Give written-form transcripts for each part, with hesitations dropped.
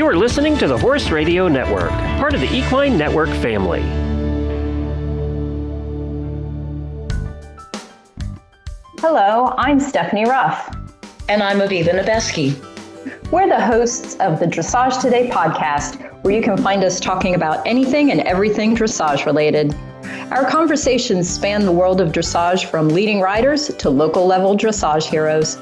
You are listening to the Horse Radio Network, part of the Equine Network family. Hello, I'm Stephanie Ruff. And I'm Aviva Nebeski. We're the hosts of the Dressage Today podcast, where you can find us talking about anything and everything dressage related. Our conversations span the world of dressage, from leading riders to local level dressage heroes.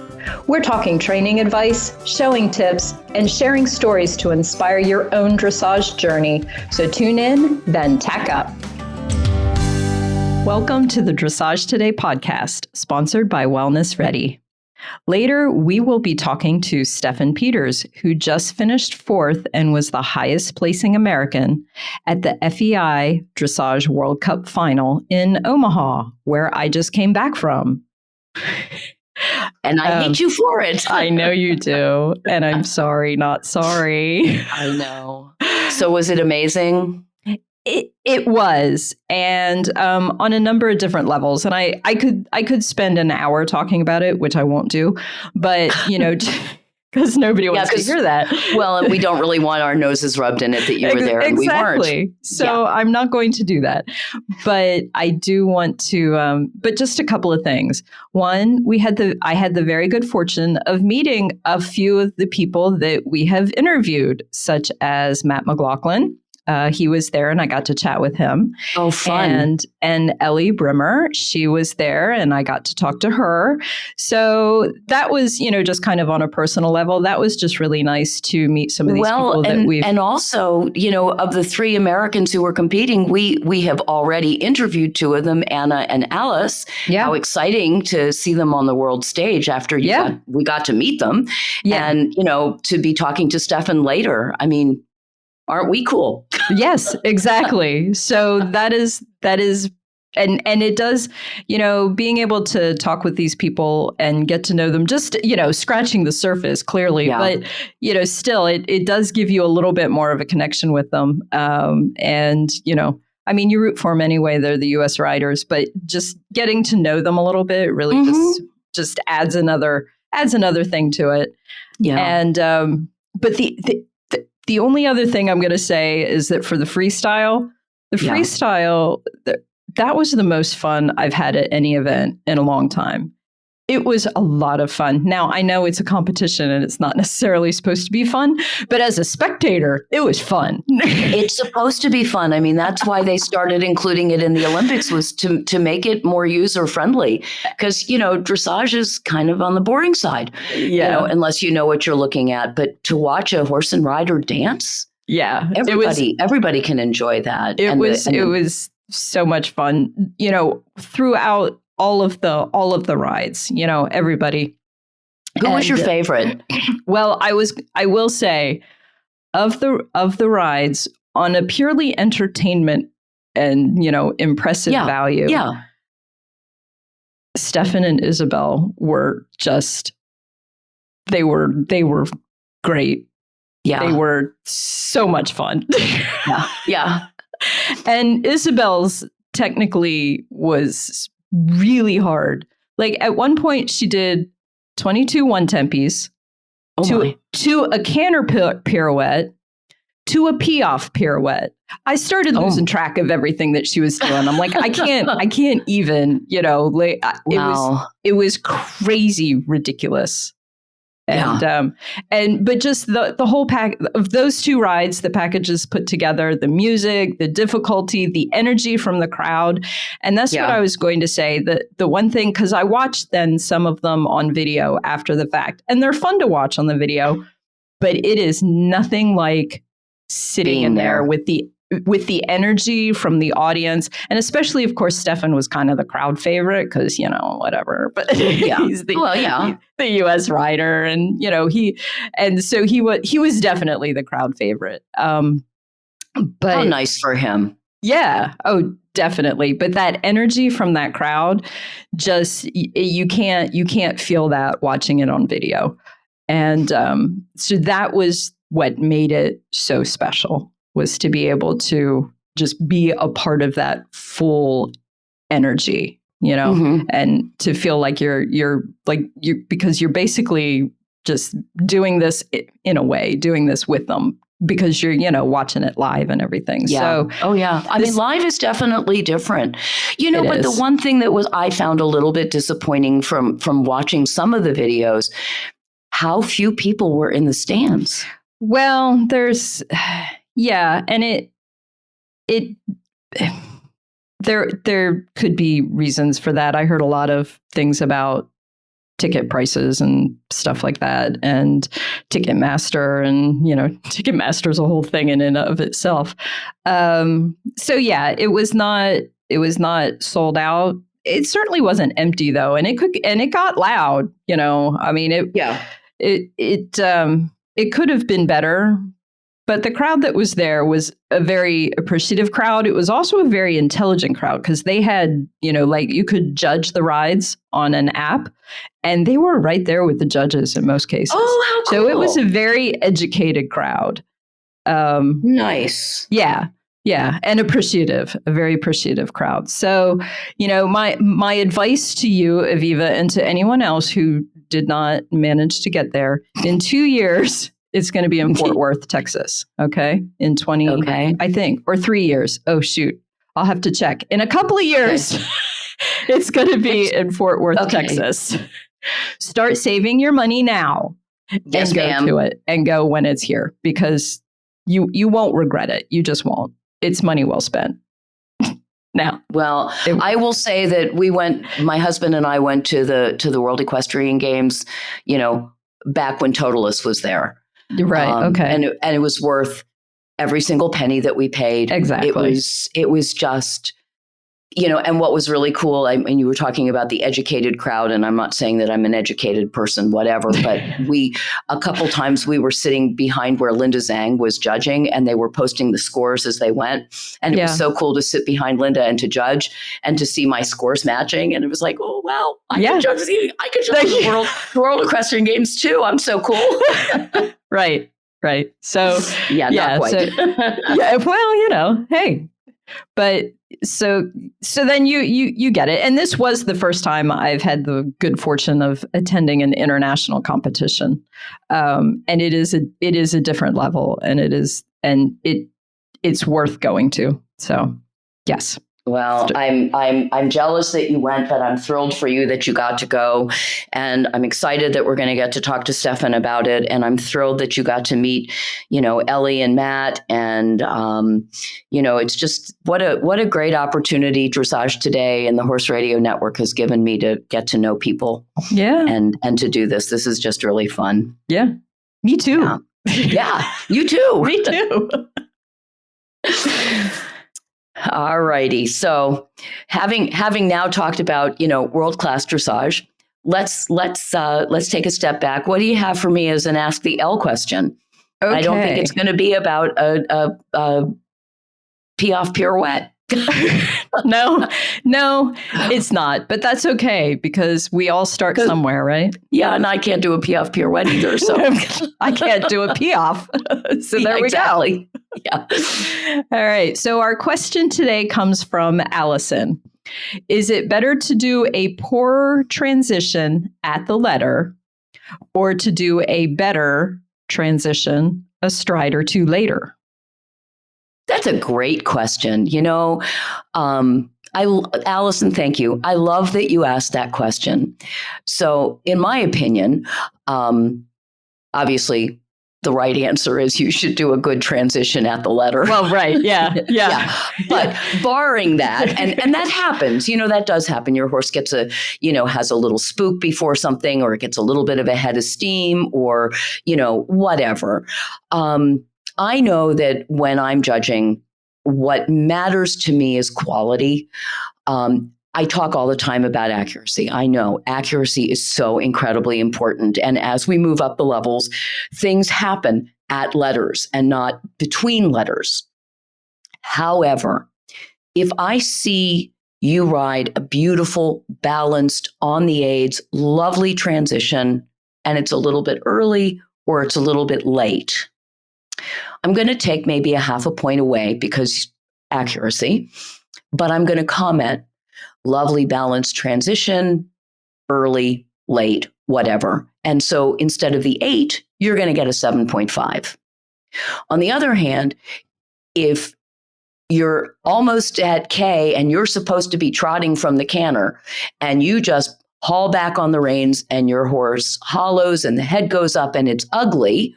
We're talking training advice, showing tips, and sharing stories to inspire your own dressage journey. So tune in, then tack up. Welcome to the Dressage Today podcast, sponsored by Wellness Ready. Later, we will be talking to Steffen Peters, who just finished fourth and was the highest placing American at the FEI Dressage World Cup final in Omaha, where I just came back from. And I hate you for it. I know you do. And I'm sorry, not sorry. I know. So was it amazing? It was, and on a number of different levels. And I could spend an hour talking about it, which I won't do. But, because nobody wants to hear that. Well, and we don't really want our noses rubbed in it that you were there and we weren't. So I'm not going to do that. But I do want to, but just a couple of things. One, I had the very good fortune of meeting a few of the people that we have interviewed, such as Matt McLaughlin. He was there and I got to chat with him. Oh, fun. And Ellie Brimmer, she was there and I got to talk to her. So that was, just kind of on a personal level, that was just really nice to meet some of these people that we've... And also, of the three Americans who were competing, we have already interviewed two of them, Anna and Alice. Yeah. How exciting to see them on the world stage after we got to meet them. Yeah. And, to be talking to Steffen later. I mean, aren't we cool? Yes, exactly. So that is, and it does, being able to talk with these people and get to know them, just, scratching the surface clearly, but, still it does give you a little bit more of a connection with them. And, you root for them anyway, they're the US riders, but just getting to know them a little bit really just adds another thing to it. Yeah. And, but the only other thing I'm going to say is that for the freestyle, that was the most fun I've had at any event in a long time. It was a lot of fun. Now, I know it's a competition and it's not necessarily supposed to be fun, but as a spectator, it was fun. It's supposed to be fun. I mean, that's why they started including it in the Olympics, was to make it more user-friendly. Because, dressage is kind of on the boring side, unless you know what you're looking at. But to watch a horse and rider dance, everybody can enjoy that. It was so much fun, throughout all of the rides, everybody. Who was your favorite? Well, I will say of the rides, on a purely entertainment and, impressive value. Yeah. Steffen and Isabel were just, they were great. Yeah. They were so much fun. Yeah. And Isabel's technically was really hard. Like at one point she did 22 one-tempies to a canter pirouette to a pee-off pirouette. I started losing track of everything that she was doing. I'm like, I can't even, it was crazy ridiculous. And but just the whole pack of those two rides, the packages put together, the music, the difficulty, the energy from the crowd. And that's what I was going to say. The one thing, because I watched then some of them on video after the fact, and they're fun to watch on the video, but it is nothing like sitting in there with the energy from the audience. And especially, of course, Steffen was kind of the crowd favorite because, whatever. But he's the US rider. And, so he was definitely the crowd favorite. But how nice for him. Yeah. Oh, definitely. But that energy from that crowd, just you can't feel that watching it on video. And so that was what made it so special, was to be able to just be a part of that full energy, and to feel like you're because you're basically just doing this with them because you're, watching it live and everything. Yeah. So, oh yeah. I mean, live is definitely different, but the one thing that I found a little bit disappointing from watching some of the videos, how few people were in the stands. Well, and there could be reasons for that. I heard a lot of things about ticket prices and stuff like that, and Ticketmaster, and Ticketmaster is a whole thing in and of itself. So yeah, it was not sold out. It certainly wasn't empty though, and it got loud. I mean, it could have been better. But the crowd that was there was a very appreciative crowd. It was also a very intelligent crowd because they had, you could judge the rides on an app, and they were right there with the judges in most cases. Oh, how cool. So it was a very educated crowd. Nice. Yeah. Yeah. And a very appreciative crowd. So, my advice to you, Aviva, and to anyone else who did not manage to get there, in 2 years, it's going to be in Fort Worth, Texas. Okay. In 20, I think, or 3 years. Oh, shoot. I'll have to check. In a couple of years, it's going to be in Fort Worth, Texas. Start saving your money now and go to it, and go when it's here, because you won't regret it. You just won't. It's money well spent. Now, well, I will say that my husband and I went to the World Equestrian Games, back when Totalist was there. Right. Okay. And it was worth every single penny that we paid. Exactly. It was just, and what was really cool, I mean, you were talking about the educated crowd, and I'm not saying that I'm an educated person, whatever, but a couple times we were sitting behind where Linda Zhang was judging, and they were posting the scores as they went. And it was so cool to sit behind Linda and to judge and to see my scores matching. And it was like, oh, wow, I can judge the World Equestrian Games too. I'm so cool. Right. So, not quite. Well, hey, but so then you get it. And this was the first time I've had the good fortune of attending an international competition. And it is a different level, and it's worth going to. So, yes. Well, I'm jealous that you went, but I'm thrilled for you that you got to go. And I'm excited that we're going to get to talk to Steffen about it. And I'm thrilled that you got to meet, Ellie and Matt. And, it's just what a great opportunity Dressage Today and the Horse Radio Network has given me to get to know people. Yeah. And to do this. This is just really fun. Yeah. Me too. Yeah. You too. Me too. All righty. So having now talked about, world-class dressage, let's take a step back. What do you have for me as an Ask the L question? Okay. I don't think it's going to be about a pee-off pirouette. No, it's not. But that's okay, because we all start somewhere, right? Yeah, and I can't do a pee-off pirouette either, so I can't do a pee-off. So there we go. Yeah. All right. So our question today comes from Allison. Is it better to do a poor transition at the letter, or to do a better transition a stride or two later? That's a great question. Allison, thank you. I love that you asked that question. So in my opinion, obviously the right answer is you should do a good transition at the letter. Well, right. Yeah. But barring that, and that happens, that does happen. Your horse gets has a little spook before something, or it gets a little bit of a head of steam, or, whatever. I know that when I'm judging, what matters to me is quality. I talk all the time about accuracy. I know accuracy is so incredibly important. And as we move up the levels, things happen at letters and not between letters. However, if I see you ride a beautiful, balanced, on the aids, lovely transition, and it's a little bit early or it's a little bit late, I'm going to take maybe a half a point away because accuracy, but I'm going to comment, lovely balanced transition, early, late, whatever. And so instead of the 8, you're going to get a 7.5. On the other hand, if you're almost at K and you're supposed to be trotting from the canter and you just haul back on the reins and your horse hollows and the head goes up and it's ugly,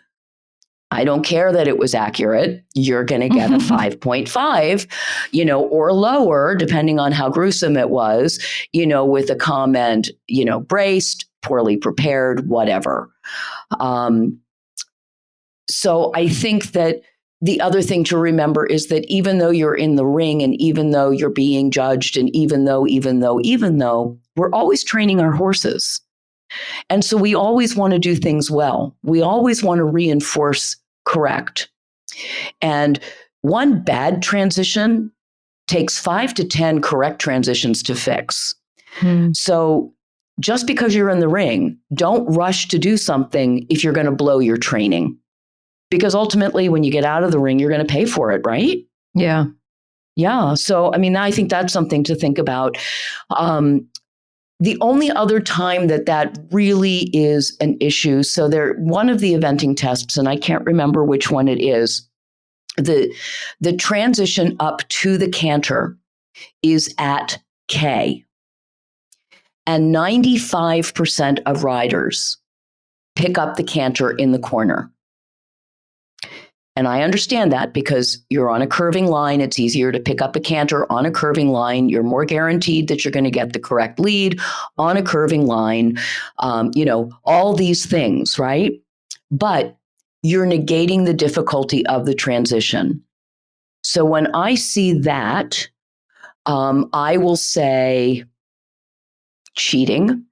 I don't care that it was accurate. You're going to get a 5.5, or lower, depending on how gruesome it was, with a comment, braced, poorly prepared, whatever. So I think that the other thing to remember is that even though you're in the ring and even though you're being judged and even though, we're always training our horses. And so we always want to do things well. We always want to reinforce correct. And one bad transition takes 5 to 10 correct transitions to fix. So just because you're in the ring, don't rush to do something if you're going to blow your training. Because ultimately, when you get out of the ring, you're going to pay for it, right? Yeah. Yeah. So, I think that's something to think about. The only other time that really is an issue, so one of the eventing tests, and I can't remember which one it is, the transition up to the canter is at K. And 95% of riders pick up the canter in the corner. And I understand that because you're on a curving line. It's easier to pick up a canter on a curving line. You're more guaranteed that you're going to get the correct lead on a curving line. All these things, right? But you're negating the difficulty of the transition. So when I see that, I will say cheating.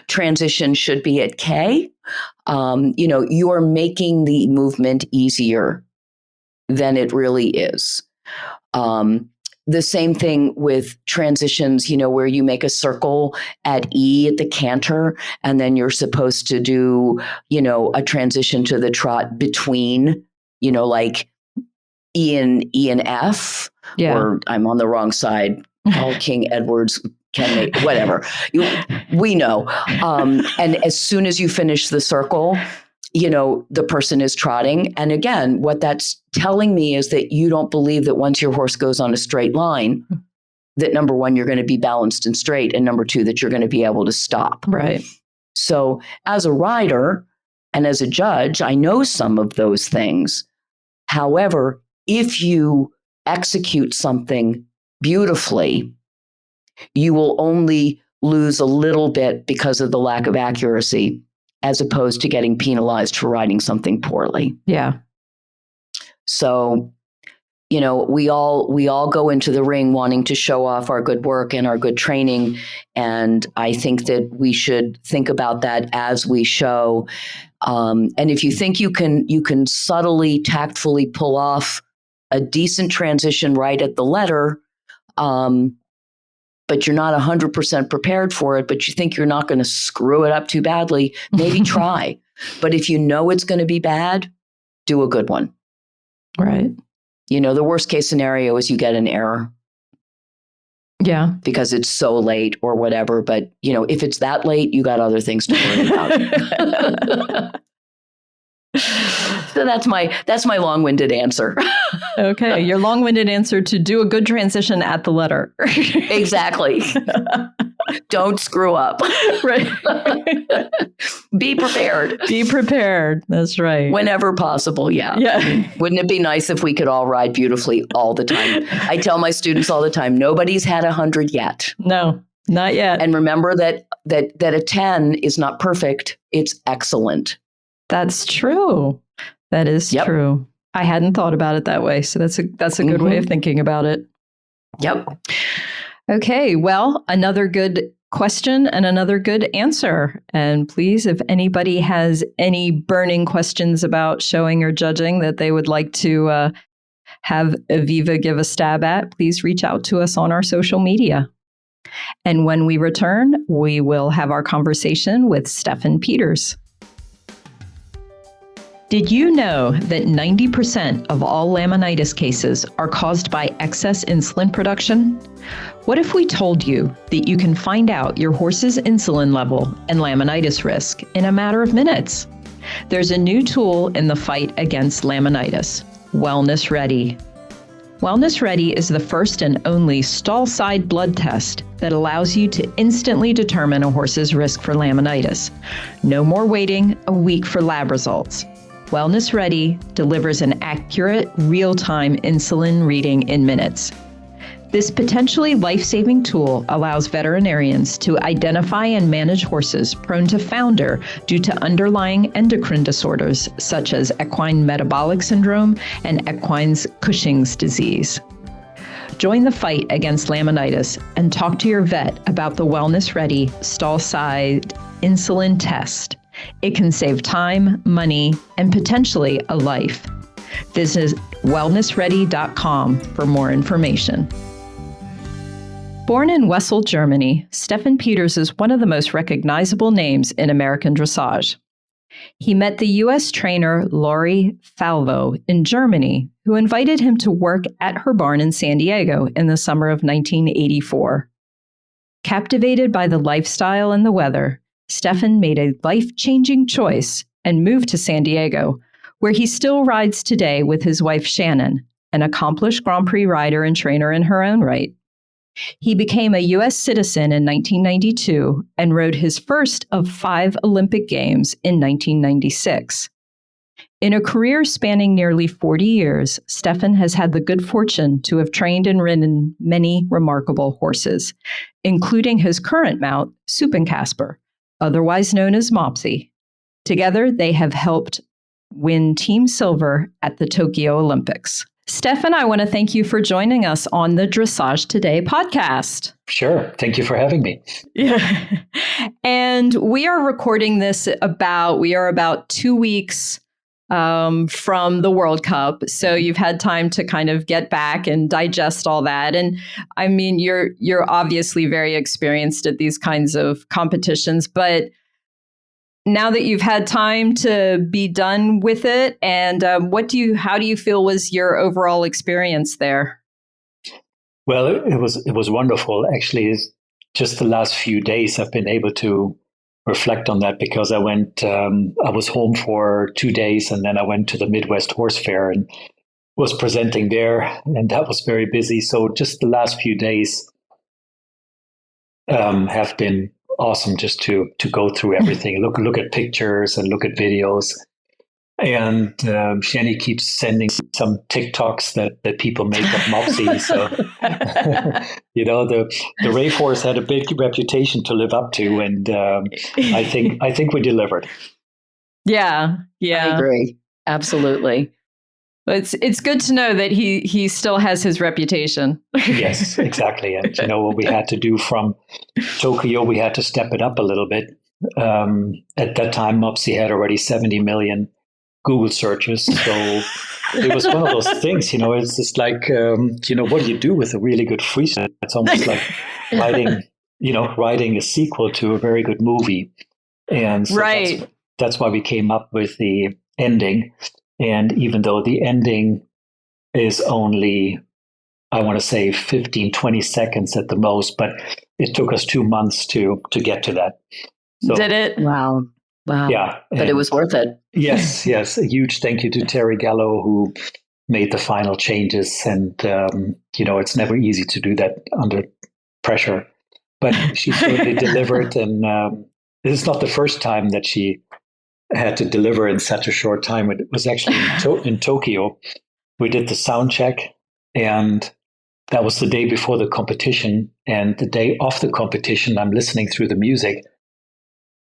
Transition should be at K. You're making the movement easier than it really is. The same thing with transitions, where you make a circle at E at the canter, and then you're supposed to do, a transition to the trot between, like E and F, or I'm on the wrong side. All King Edwards can make whatever. We know. And as soon as you finish the circle, the person is trotting. And again, what that's telling me is that you don't believe that once your horse goes on a straight line, that number one, you're going to be balanced and straight. And number two, that you're going to be able to stop. Right. So as a rider and as a judge, I know some of those things. However, if you execute something beautifully, you will only lose a little bit because of the lack of accuracy, as opposed to getting penalized for riding something poorly. Yeah. So, we all go into the ring wanting to show off our good work and our good training. And I think that we should think about that as we show. And if you think you can subtly, tactfully pull off a decent transition right at the letter, but you're not 100% prepared for it, but you think you're not going to screw it up too badly, maybe try. But if you know it's going to be bad, do a good one. Right. The worst case scenario is you get an error. Yeah. Because it's so late or whatever. But, if it's that late, you got other things to worry about. So that's my long-winded answer. Okay, your long-winded answer to do a good transition at the letter. Exactly. Don't screw up. Right. Be prepared. Be prepared. That's right. Whenever possible, yeah. Wouldn't it be nice if we could all ride beautifully all the time? I tell my students all the time, nobody's had 100 yet. No, not yet. And remember that a 10 is not perfect. It's excellent. That's true. That is true. I hadn't thought about it that way. So that's a good way of thinking about it. Yep. Okay. Well, another good question and another good answer. And please, if anybody has any burning questions about showing or judging that they would like to have Aviva give a stab at, please reach out to us on our social media. And when we return, we will have our conversation with Steffen Peters. Did you know that 90% of all laminitis cases are caused by excess insulin production? What if we told you that you can find out your horse's insulin level and laminitis risk in a matter of minutes? There's a new tool in the fight against laminitis, Wellness Ready. Wellness Ready is the first and only stall-side blood test that allows you to instantly determine a horse's risk for laminitis. No more waiting a week for lab results. Wellness Ready delivers an accurate, real-time insulin reading in minutes. This potentially life-saving tool allows veterinarians to identify and manage horses prone to founder due to underlying endocrine disorders such as equine metabolic syndrome and equine's Cushing's disease. Join the fight against laminitis and talk to your vet about the Wellness Ready stall-side insulin test. It can save time, money, and potentially a life. Visit wellnessready.com for more information. Born in Wesel, Germany, Steffen Peters is one of the most recognizable names in American dressage. He met the U.S. trainer Laurie Falvo in Germany, who invited him to work at her barn in San Diego in the summer of 1984. Captivated by the lifestyle and the weather, Steffen made a life-changing choice and moved to San Diego, where he still rides today with his wife Shannon, an accomplished Grand Prix rider and trainer in her own right. He became a U.S. citizen in 1992 and rode his first of 5 Olympic Games in 1996. In a career spanning nearly 40 years, Steffen has had the good fortune to have trained and ridden many remarkable horses, including his current mount, Suppenkasper, otherwise known as Mopsie. Together, they have helped win Team Silver at the Tokyo Olympics. Steffen, I want to thank you for joining us on the Dressage Today podcast. Sure. Thank you for having me. Yeah. And we are recording this about 2 weeks from the World Cup. So you've had time to kind of get back and digest all that. And I mean, you're obviously very experienced at these kinds of competitions, but now that you've had time to be done with it, and how do you feel was your overall experience there? Well, it was wonderful. Actually, just the last few days I've been able to reflect on that because I was home for 2 days and then I went to the Midwest Horse Fair and was presenting there, and that was very busy. So just the last few days have been awesome just to go through everything, look at pictures and look at videos. And Shanny keeps sending some TikToks that people make of Mopsie. So, the racehorse had a big reputation to live up to. And I think we delivered. Yeah. I agree. Absolutely. It's good to know that he still has his reputation. Yes, exactly. And what we had to do from Tokyo, we had to step it up a little bit. At that time, Mopsie had already 70 million Google searches. So it was one of those things, it's just like, what do you do with a really good freestyle? It's almost like writing a sequel to a very good movie. And so right. That's why we came up with the ending. And even though the ending is only, I want to say 15, 20 seconds at the most, but it took us 2 months to get to that. So, did it? Wow. Yeah. But it was worth it. Yes. A huge thank you to Terry Gallo, who made the final changes. And, it's never easy to do that under pressure. But she certainly delivered. And this is not the first time that she had to deliver in such a short time. It was actually in Tokyo. We did the sound check, and that was the day before the competition. And the day of the competition, I'm listening through the music,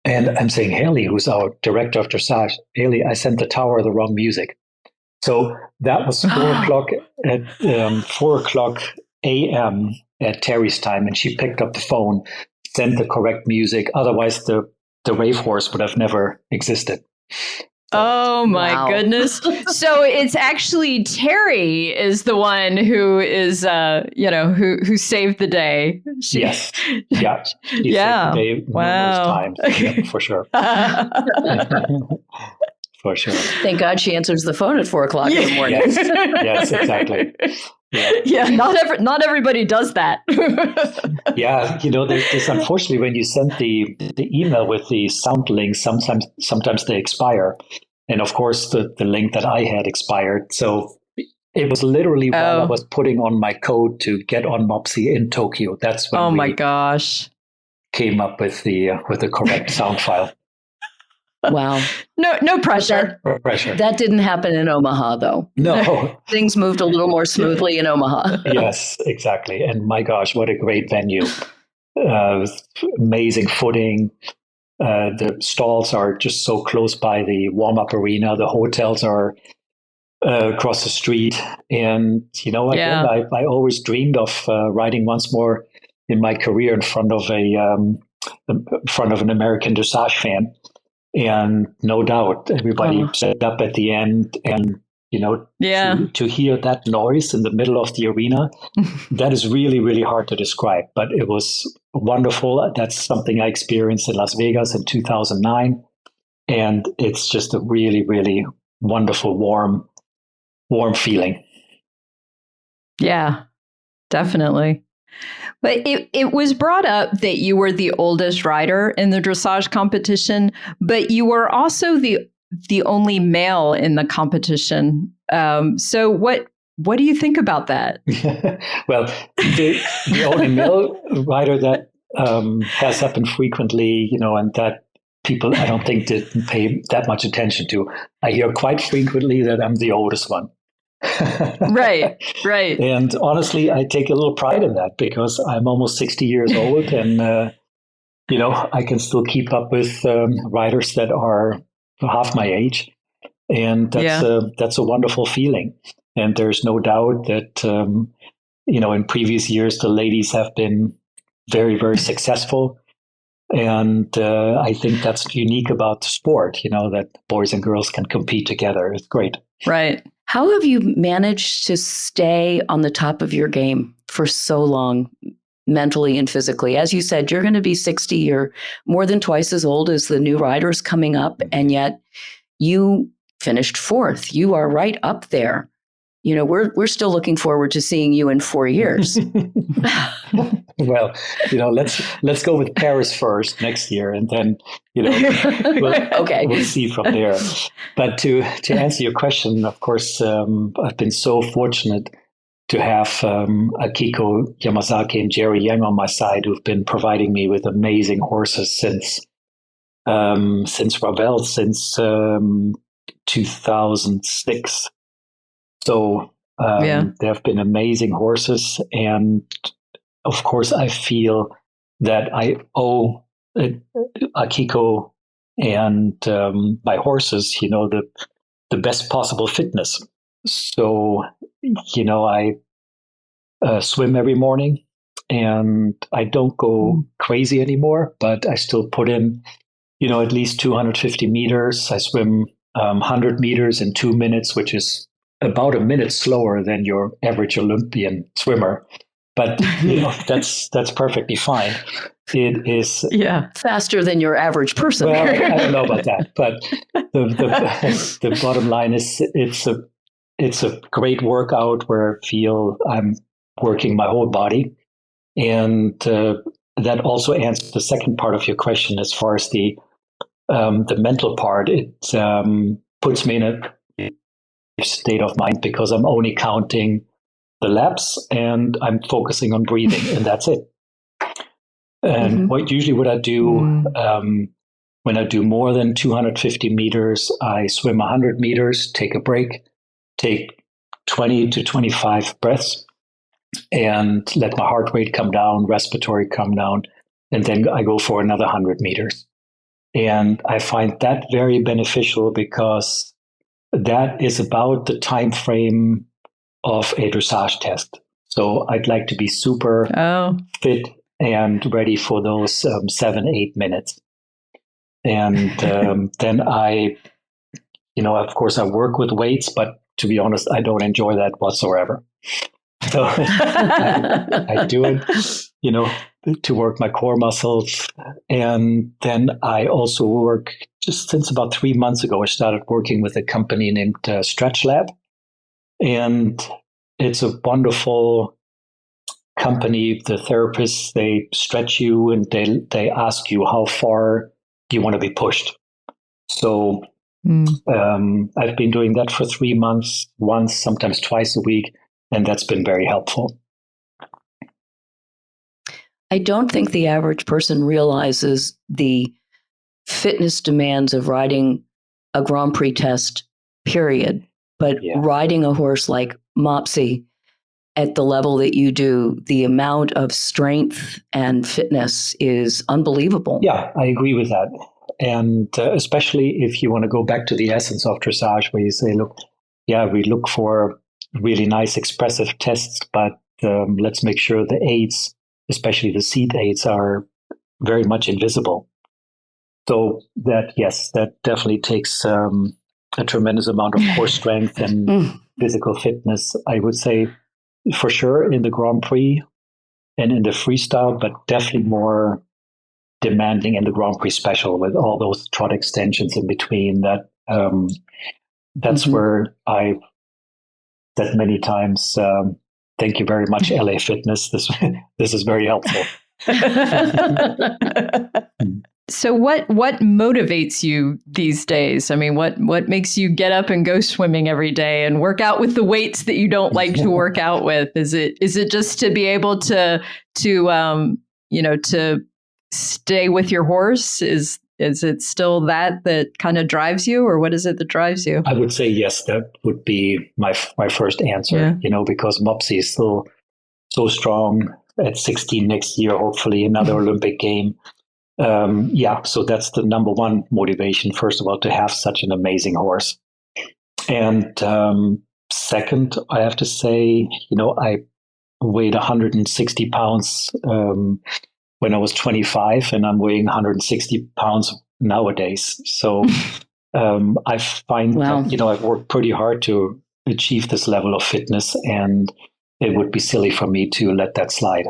and I'm saying, Haley, who's our director of dressage, Haley, I sent the tower the wrong music. So that was 4 o'clock a.m. at Terry's time, and she picked up the phone, sent the correct music. Otherwise, the racehorse would have never existed. Oh my goodness. So it's actually Terry is the one who is, who saved the day. Yes. Yeah. She saved the day numerous times. Yeah, for sure. For sure. Thank God she answers the phone at 4 o'clock in the morning. Yes, exactly. Yeah, not everybody does that. Yeah, there's unfortunately when you send the email with the sound links, sometimes they expire, and of course the link that I had expired. So it was literally while I was putting on my code to get on Mopsie in Tokyo. That's when my gosh, came up with the correct sound file. Wow. No pressure. No pressure. That didn't happen in Omaha, though. No. Things moved a little more smoothly in Omaha. Yes, exactly. And my gosh, what a great venue. Amazing footing. The stalls are just so close by the warm-up arena. The hotels are across the street. And, again, I always dreamed of riding once more in my career in front of an American dressage fan. And no doubt, everybody set up at the end, and to hear that noise in the middle of the arena, that is really, really hard to describe. But it was wonderful. That's something I experienced in Las Vegas in 2009, and it's just a really, really wonderful, warm feeling. Yeah, definitely. But it was brought up that you were the oldest rider in the dressage competition, but you were also the only male in the competition. So what do you think about that? Well, the only male rider that has happened frequently, and that people I don't think didn't pay that much attention to. I hear quite frequently that I'm the oldest one. Right. And honestly, I take a little pride in that because I'm almost 60 years old, and I can still keep up with riders that are half my age, and that's a wonderful feeling. And there's no doubt that in previous years the ladies have been very, very successful, and I think that's unique about the sport. That boys and girls can compete together. It's great. Right. How have you managed to stay on the top of your game for so long, mentally and physically? As you said, you're going to be 60. You're more than twice as old as the new riders coming up, and yet you finished fourth. You are right up there. We're still looking forward to seeing you in 4 years. Well, let's go with Paris first next year, and then we'll see from there. But to answer your question, of course, I've been so fortunate to have Akiko Yamazaki and Jerry Yang on my side, who've been providing me with amazing horses since Ravel, since 2006. So there have been amazing horses, and of course, I feel that I owe Akiko and my horses, the best possible fitness. So, I swim every morning, and I don't go crazy anymore, but I still put in, at least 250 meters. I swim 100 meters in 2 minutes, which is about a minute slower than your average Olympian swimmer. But that's perfectly fine. It is faster than your average person. Well, I don't know about that, but the bottom line is it's a great workout where I feel I'm working my whole body, and that also answers the second part of your question as far as the mental part. It puts me in a state of mind because I'm only counting the laps and I'm focusing on breathing, and that's it. And what I do when I do more than 250 meters, I swim 100 meters, take a break, take 20 to 25 breaths, and let my heart rate come down, respiratory come down, and then I go for another 100 meters. And I find that very beneficial because that is about the time frame of a dressage test. So I'd like to be super fit and ready for those 7-8 minutes. And then I, of course, I work with weights, but to be honest, I don't enjoy that whatsoever. So I do it, to work my core muscles. And then I also work, just since about 3 months ago, I started working with a company named Stretch Lab. And it's a wonderful company. The therapists, they stretch you and they ask you how far do you want to be pushed. So I've been doing that for 3 months, once, sometimes twice a week, and that's been very helpful. I don't think the average person realizes the fitness demands of riding a Grand Prix test, period. But riding a horse like Mopsie at the level that you do, the amount of strength and fitness is unbelievable. Yeah, I agree with that. And especially if you want to go back to the essence of dressage, where you say, look, we look for really nice expressive tests, but let's make sure the aids, especially the seat aids, are very much invisible. So that definitely takes a tremendous amount of core strength and physical fitness, I would say, for sure, in the Grand Prix and in the freestyle, but definitely more demanding in the Grand Prix special with all those trot extensions in between. That's where I said many times, thank you very much, LA Fitness. This is very helpful. So what motivates you these days? I mean, what makes you get up and go swimming every day and work out with the weights that you don't like to work out with? Is it just to be able to stay with your horse? Is it still that kind of drives you, or what is it that drives you? I would say yes, that would be my first answer, because Mopsie is still so strong at 16 next year, hopefully another Olympic game. So that's the number one motivation, first of all, to have such an amazing horse. And second, I have to say, I weighed 160 pounds when I was 25, and I'm weighing 160 pounds nowadays. So I find that, I've worked pretty hard to achieve this level of fitness, and it would be silly for me to let that slide.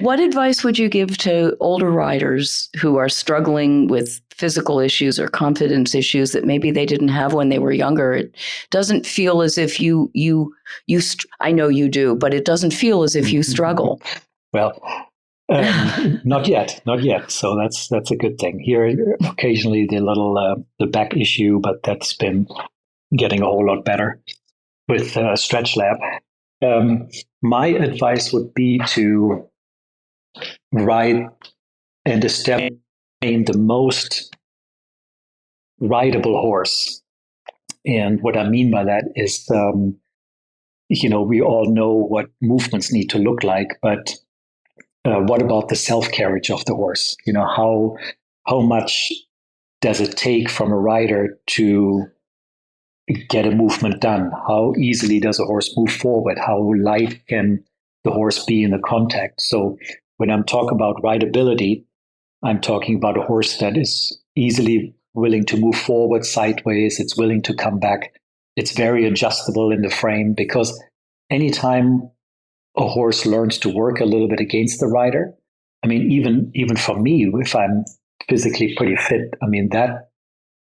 What advice would you give to older riders who are struggling with physical issues or confidence issues that maybe they didn't have when they were younger? It doesn't feel as if you I know you do, but it doesn't feel as if you struggle. Well, not yet. So that's a good thing. Here, occasionally the back issue, but that's been getting a whole lot better with Stretch Lab. My advice would be to ride and establish the most rideable horse. And what I mean by that is, we all know what movements need to look like, but what about the self-carriage of the horse? How much does it take from a rider to get a movement done? How easily does a horse move forward? How light can the horse be in the contact? So when I'm talking about rideability, I'm talking about a horse that is easily willing to move forward, sideways. It's willing to come back. It's very adjustable in the frame, because anytime a horse learns to work a little bit against the rider, I mean, even for me, if I'm physically pretty fit, I mean, that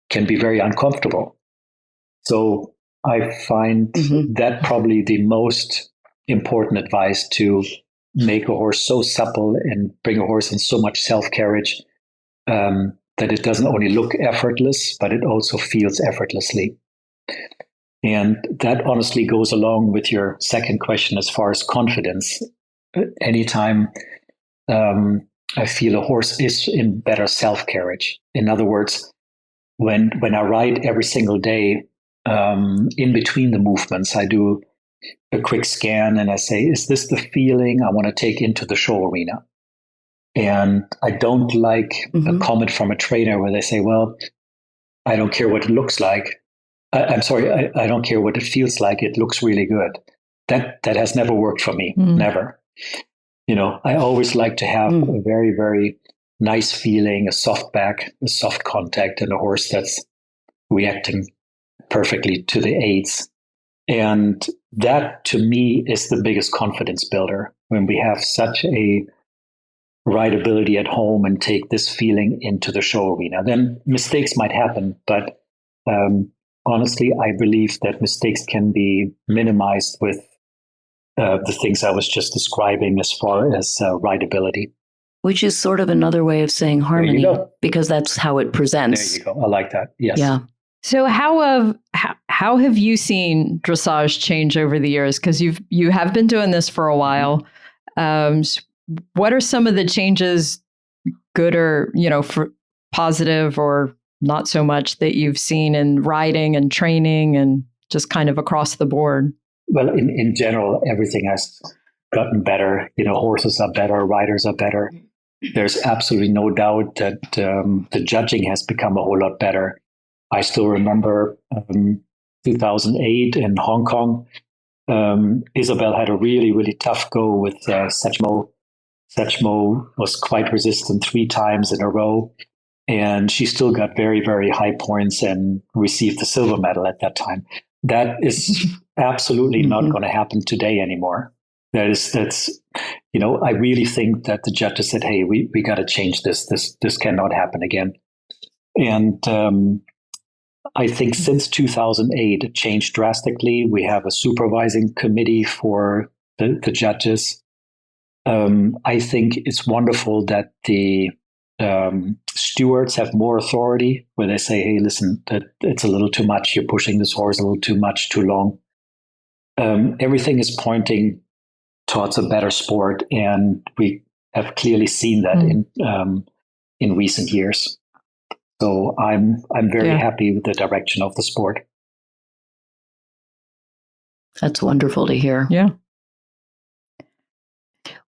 can be very uncomfortable. So I find that probably the most important advice, to make a horse so supple and bring a horse in so much self-carriage that it doesn't only look effortless, but it also feels effortlessly. And that honestly goes along with your second question as far as confidence. Anytime I feel a horse is in better self-carriage. In other words, when I ride every single day, in between the movements, I do a quick scan and I say, is this the feeling I want to take into the show arena? And I don't like a comment from a trainer where they say, well, I don't care what it looks like. I'm sorry, I don't care what it feels like. It looks really good. That has never worked for me. Never. I always like to have a very, very nice feeling, a soft back, a soft contact, and a horse that's reacting perfectly to the aids. And that, to me, is the biggest confidence builder, when we have such a rideability at home and take this feeling into the show arena. Then mistakes might happen, but honestly, I believe that mistakes can be minimized with the things I was just describing as far as rideability. Which is sort of another way of saying harmony, because that's how it presents. There you go. I like that. Yes. Yeah. So how have you seen dressage change over the years? Because you have been doing this for a while. What are some of the changes, good or for positive or not so much, that you've seen in riding and training and just kind of across the board? Well, in general, everything has gotten better. Horses are better, riders are better. There's absolutely no doubt that the judging has become a whole lot better. I still remember 2008 in Hong Kong. Isabel had a really, really tough go with Satchmo. Satchmo was quite resistant 3 times in a row, and she still got very, very high points and received the silver medal at that time. That is absolutely not going to happen today anymore. That's I really think that the judges said, hey, we got to change this. This cannot happen again. And I think since 2008, it changed drastically. We have a supervising committee for the judges. I think it's wonderful that the stewards have more authority, where they say, hey, listen, it's a little too much. You're pushing this horse a little too much, too long. Everything is pointing towards a better sport, and we have clearly seen that in recent years. So I'm very happy with the direction of the sport. That's wonderful to hear. Yeah.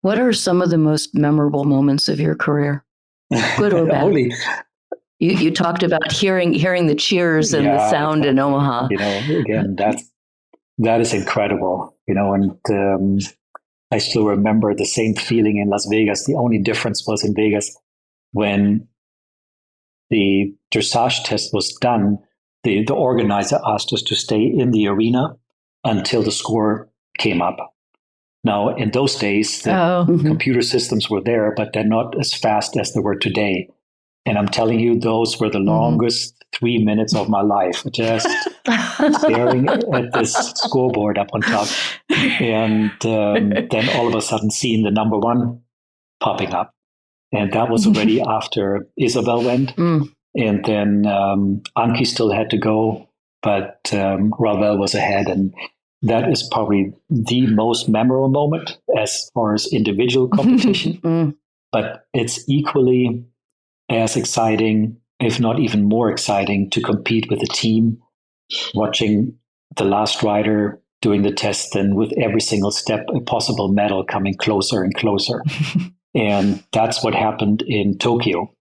What are some of the most memorable moments of your career, good or bad? You talked about hearing the cheers and the sound in Omaha. Again, that is incredible. And I still remember the same feeling in Las Vegas. The only difference was in Vegas when the dressage test was done, the organizer asked us to stay in the arena until the score came up. Now, in those days, the computer systems were there, but they're not as fast as they were today. And I'm telling you, those were the longest 3 minutes of my life, just staring at this scoreboard up on top. And then all of a sudden seeing the number 1 popping up. And that was already after Isabel went. And then Anki still had to go, but Ravel was ahead. And that is probably the most memorable moment as far as individual competition. But it's equally as exciting, if not even more exciting, to compete with a team, watching the last rider doing the test, and with every single step, a possible medal coming closer and closer. And that's what happened in Tokyo.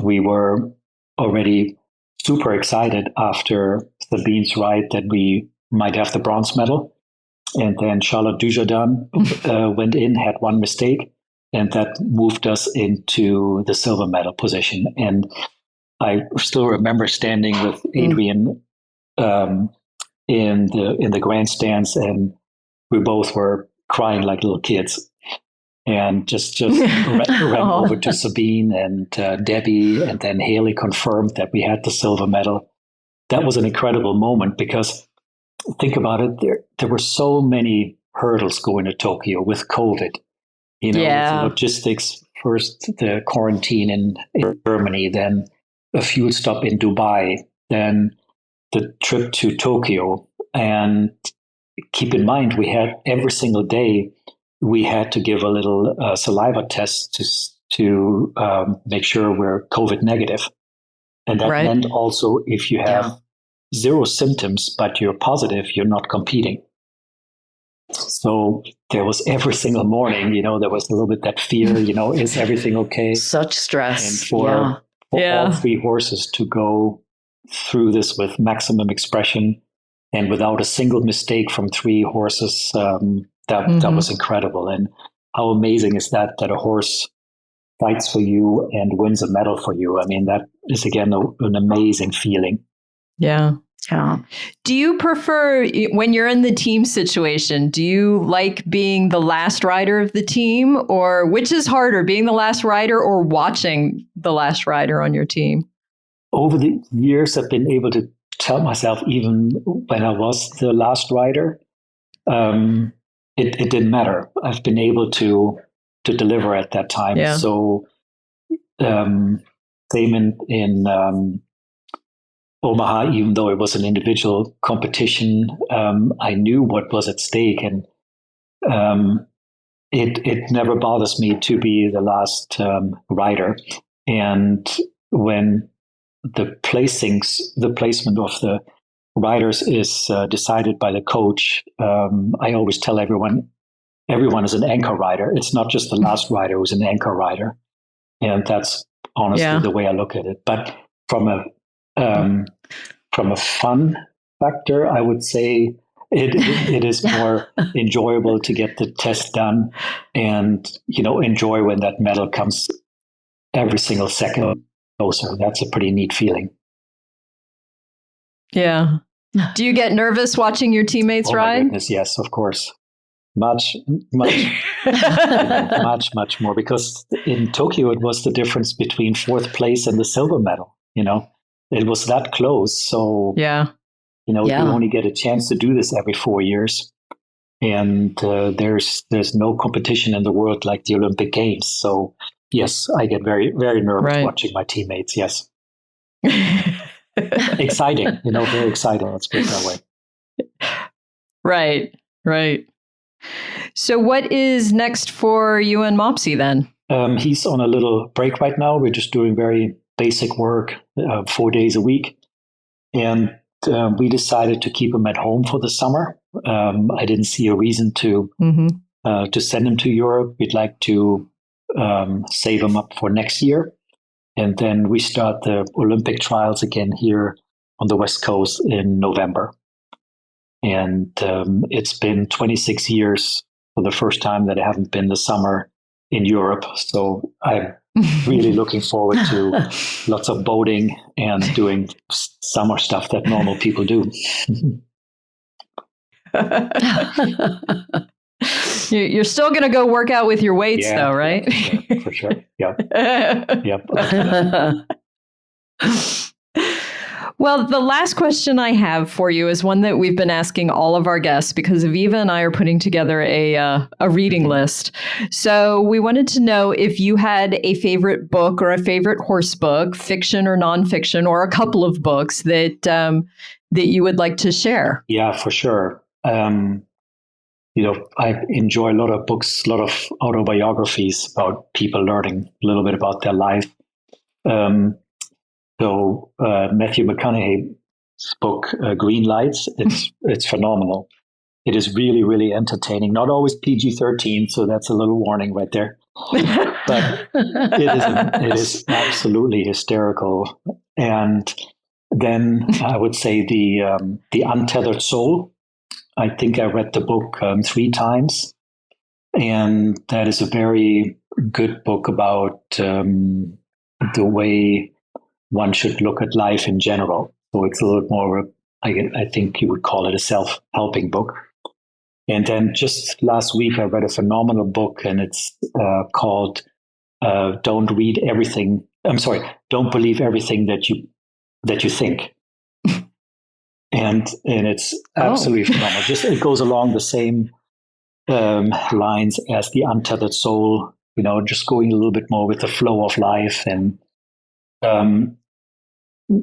We were already super excited after Sabine's ride that we might have the bronze medal. And then Charlotte Dujardin went in, had 1 mistake, and that moved us into the silver medal position. And I still remember standing with Adrian in the grandstands, and we both were crying like little kids. And just ran over to Sabine and Debbie, and then Haley confirmed that we had the silver medal. That was an incredible moment, because think about it, there were so many hurdles going to Tokyo with COVID. With the logistics, first the quarantine in Germany, then a fuel stop in Dubai, then the trip to Tokyo. And keep in mind, we had every single day, we had to give a little saliva test to make sure we're COVID negative. And that meant also, if you have 0 symptoms, but you're positive, you're not competing. So there was every single morning, there was a little bit that fear, is everything okay? Such stress. And for all 3 horses to go through this with maximum expression and without a single mistake from 3 horses, that was incredible. And how amazing is that a horse fights for you and wins a medal for you? I mean, that is, again, an amazing feeling. Yeah. Do you prefer, when you're in the team situation, do you like being the last rider of the team, or which is harder, being the last rider or watching the last rider on your team? Over the years, I've been able to tell myself, even when I was the last rider, it didn't matter. I've been able to deliver at that time. Yeah. So same in Omaha, even though it was an individual competition, I knew what was at stake, and it never bothers me to be the last rider. And when the placement of the riders is decided by the coach, I always tell everyone is an anchor rider. It's not just the last rider who's an anchor rider, and that's honestly the way I look at it. But from a fun factor, I would say it is more enjoyable to get the test done and, enjoy when that medal comes every single second closer. That's a pretty neat feeling. Yeah. Do you get nervous watching your teammates ride? My goodness, yes, of course. Much more, because in Tokyo, it was the difference between fourth place and the silver medal. It was that close. So, you only get a chance to do this every 4 years. And there's no competition in the world like the Olympic Games. So, yes, I get very, very nervous watching my teammates. Yes. Exciting, very exciting. Let's put it that way. Right. So what is next for you and Mopsie then? He's on a little break right now. We're just doing very basic work 4 days a week. And we decided to keep him at home for the summer. I didn't see a reason to send him to Europe. We'd like to save him up for next year. And then we start the Olympic trials again here on the West Coast in November. And it's been 26 years for the first time that I haven't been this summer in Europe. So I'm really looking forward to lots of boating and doing summer stuff that normal people do. You're still going to go work out with your weights, though, right? Yeah, for sure. Yep. Well, the last question I have for you is one that we've been asking all of our guests because Aviva and I are putting together a reading list. So we wanted to know if you had a favorite book or a favorite horse book, fiction or nonfiction, or a couple of books that you would like to share. Yeah, for sure. I enjoy a lot of books, a lot of autobiographies about people learning a little bit about their life. So Matthew McConaughey's book, Green Lights, it's phenomenal. It is really, really entertaining. Not always PG-13, so that's a little warning right there. But it is absolutely hysterical. And then I would say the Untethered Soul. I think I read the book 3 times. And that is a very good book about the way one should look at life in general. So it's a little more, I think you would call it a self-helping book. And then just last week, I read a phenomenal book, and it's called Don't Believe Everything that you think. And it's absolutely phenomenal. It goes along the same lines as the Untethered Soul, just going a little bit more with the flow of life and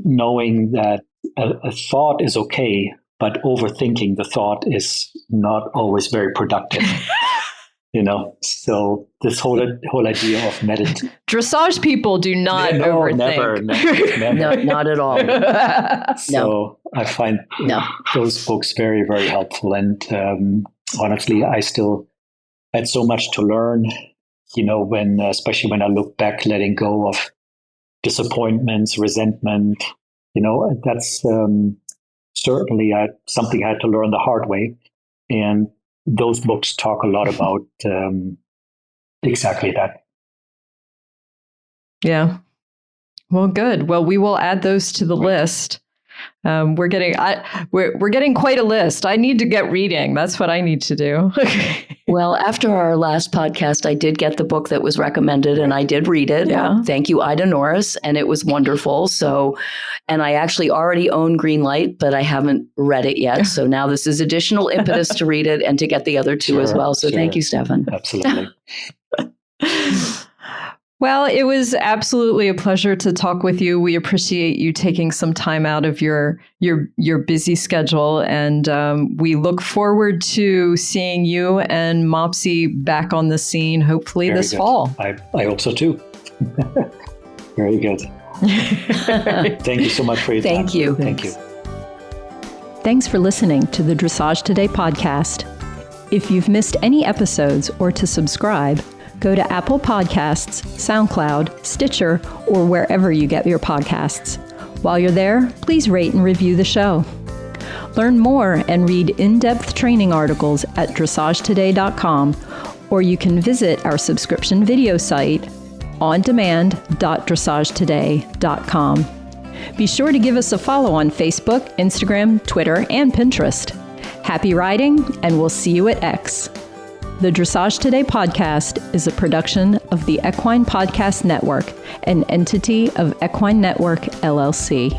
knowing that a thought is okay, but overthinking the thought is not always very productive. So this whole idea of meditation. Dressage people do not overthink. Never. No, not at all. So I find those books very, very helpful. And honestly, I still had so much to learn, especially when I look back, letting go of disappointments, resentment, that's certainly something I had to learn the hard way. And those books talk a lot about exactly that. Yeah. Well, good. Well, we will add those to the list. We're getting quite a list. I need to get reading. That's what I need to do. Well, after our last podcast, I did get the book that was recommended and I did read it. Yeah. Thank you, Ida Norris. And it was wonderful. So, and I actually already own Greenlight, but I haven't read it yet. So now this is additional impetus to read it and to get the other two as well. So thank you, Steffen. Absolutely. Well, it was absolutely a pleasure to talk with you. We appreciate you taking some time out of your busy schedule, and we look forward to seeing you and Mopsie back on the scene, hopefully this fall. I hope so too. Very good. Thank you so much for your time. Thank you. Thank you. Thanks for listening to the Dressage Today podcast. If you've missed any episodes or to subscribe, go to Apple Podcasts, SoundCloud, Stitcher, or wherever you get your podcasts. While you're there, please rate and review the show. Learn more and read in-depth training articles at dressagetoday.com, or you can visit our subscription video site, ondemand.dressagetoday.com. Be sure to give us a follow on Facebook, Instagram, Twitter, and Pinterest. Happy riding, and we'll see you at X. The Dressage Today podcast is a production of the Equine Podcast Network, an entity of Equine Network, LLC.